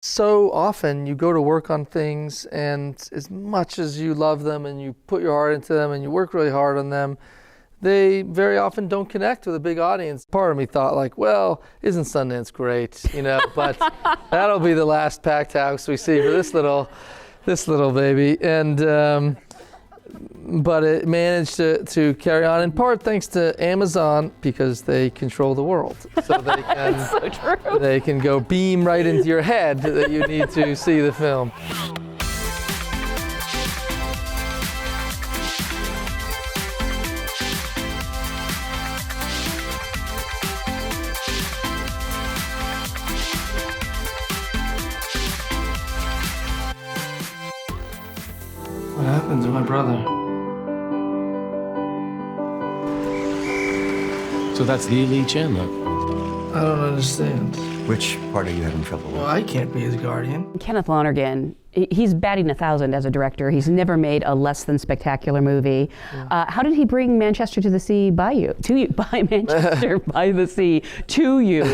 So often you go to work on things, and as much as you love them and you put your heart into them and you work really hard on them, they very often don't connect with a big audience. Part of me thought like, well, isn't Sundance great, but that'll be the last packed house we see for this little baby. And but it managed to carry on, in part thanks to Amazon, because they control the world. So they can, so true. They can go beam right into your head that you need to see the film. What happened to my brother? So that's Lee Chandler. I don't understand. Which part are you having trouble with? Well, I can't be his guardian. Kenneth Lonergan, he's batting 1,000 as a director. He's never made a less than spectacular movie. Yeah. How did he bring Manchester to the Sea by you? By Manchester by the Sea to you?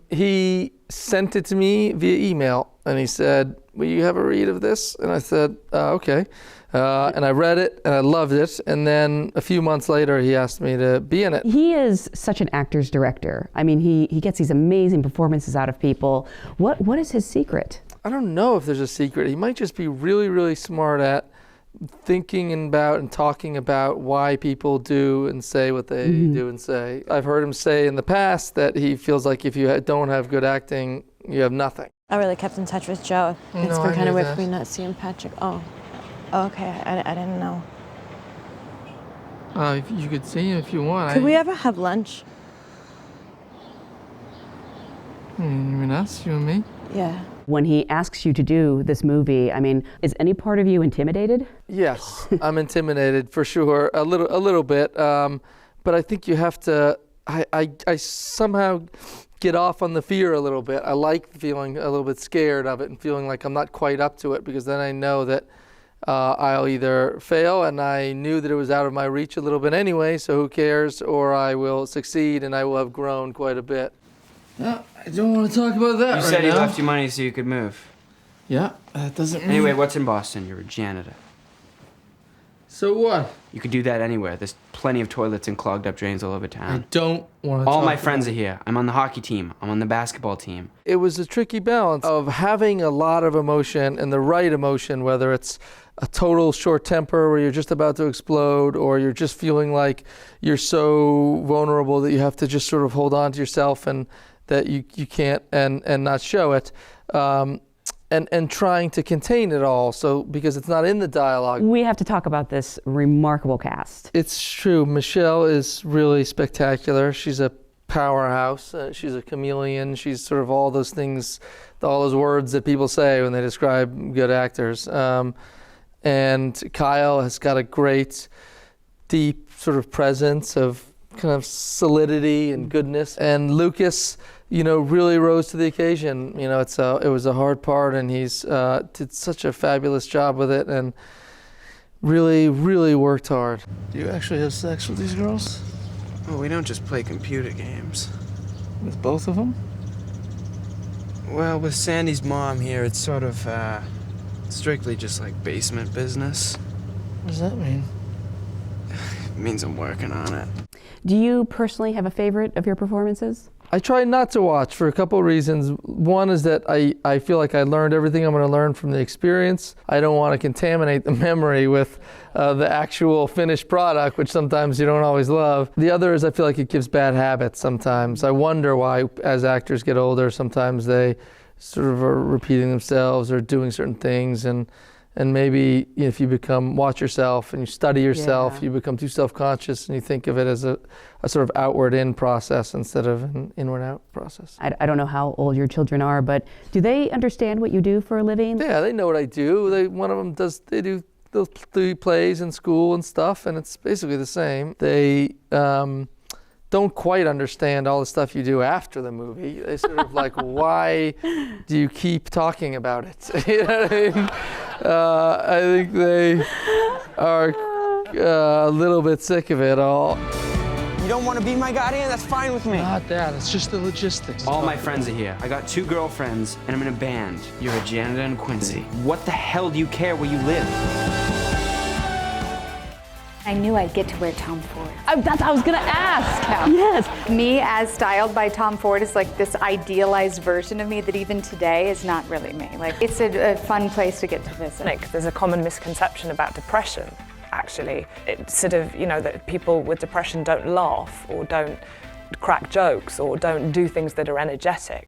He sent it to me via email, and he said, will you have a read of this? And I said, okay. And I read it, and I loved it. And then a few months later, he asked me to be in it. He is such an actor's director. I mean, he gets these amazing performances out of people. What is his secret? I don't know if there's a secret. He might just be really, really smart at thinking about and talking about why people do and say what they do and say. I've heard him say in the past that he feels like if you don't have good acting, you have nothing. I really kept in touch with Joe. It's been kind of weird for me not seeing Patrick. Oh, okay. I didn't know. You could see him if you want. Could we ever have lunch? You mean us, you and me? Yeah. When he asks you to do this movie, I mean, is any part of you intimidated? Yes, I'm intimidated for sure, a little bit. But I think you have to. I somehow get off on the fear a little bit. I like feeling a little bit scared of it and feeling like I'm not quite up to it, because then I know that I'll either fail, and I knew that it was out of my reach a little bit anyway, so who cares, or I will succeed and I will have grown quite a bit. No, I don't want to talk about that You said he left you money so you could move. Yeah, that doesn't mean... Anyway, what's in Boston? You're a janitor. So what? You could do that anywhere. There's plenty of toilets and clogged up drains all over town. I don't want to All my friends are here. I'm on the hockey team. I'm on the basketball team. It was a tricky balance of having a lot of emotion, and the right emotion, whether it's a total short temper where you're just about to explode, or you're just feeling like you're so vulnerable that you have to just sort of hold on to yourself and that you can't and not show it. And trying to contain it all, so because it's not in the dialogue. We have to talk about this remarkable cast. It's true. Michelle is really spectacular. She's a powerhouse. She's a chameleon. She's sort of all those things, all those words that people say when they describe good actors. And Kyle has got a great, deep sort of presence of kind of solidity and goodness. And Lucas, really rose to the occasion. It was a hard part, and he's did such a fabulous job with it, and really, really worked hard. Do you actually have sex with these girls? Well, we don't just play computer games. With both of them? Well, with Sandy's mom here, it's sort of strictly just like basement business. What does that mean? It means I'm working on it. Do you personally have a favorite of your performances? I try not to watch for a couple of reasons. One is that I feel like I learned everything I'm going to learn from the experience. I don't want to contaminate the memory with the actual finished product, which sometimes you don't always love. The other is I feel like it gives bad habits sometimes. I wonder why, as actors get older, sometimes they sort of are repeating themselves or doing certain things, and maybe if you watch yourself and you study yourself, you become too self-conscious and you think of it as a sort of outward-in process instead of an inward-out process. I don't know how old your children are, but do they understand what you do for a living? Yeah, they know what I do. One of them they do those 3 plays in school and stuff, and it's basically the same. They don't quite understand all the stuff you do after the movie. They sort of like, why do you keep talking about it? You know what I mean? I think they are a little bit sick of it all. don't want to be my guardian? That's fine with me. Not that. It's just the logistics. All my friends are here. I got 2 girlfriends, and I'm in a band. You're a janitor in Quincy. What the hell do you care where you live? I knew I'd get to where Tom Ford. That's what I was gonna ask. Yes. Me as styled by Tom Ford is like this idealized version of me that even today is not really me. Like, it's a fun place to get to visit. There's a common misconception about depression, actually. It's sort of, that people with depression don't laugh or don't crack jokes or don't do things that are energetic.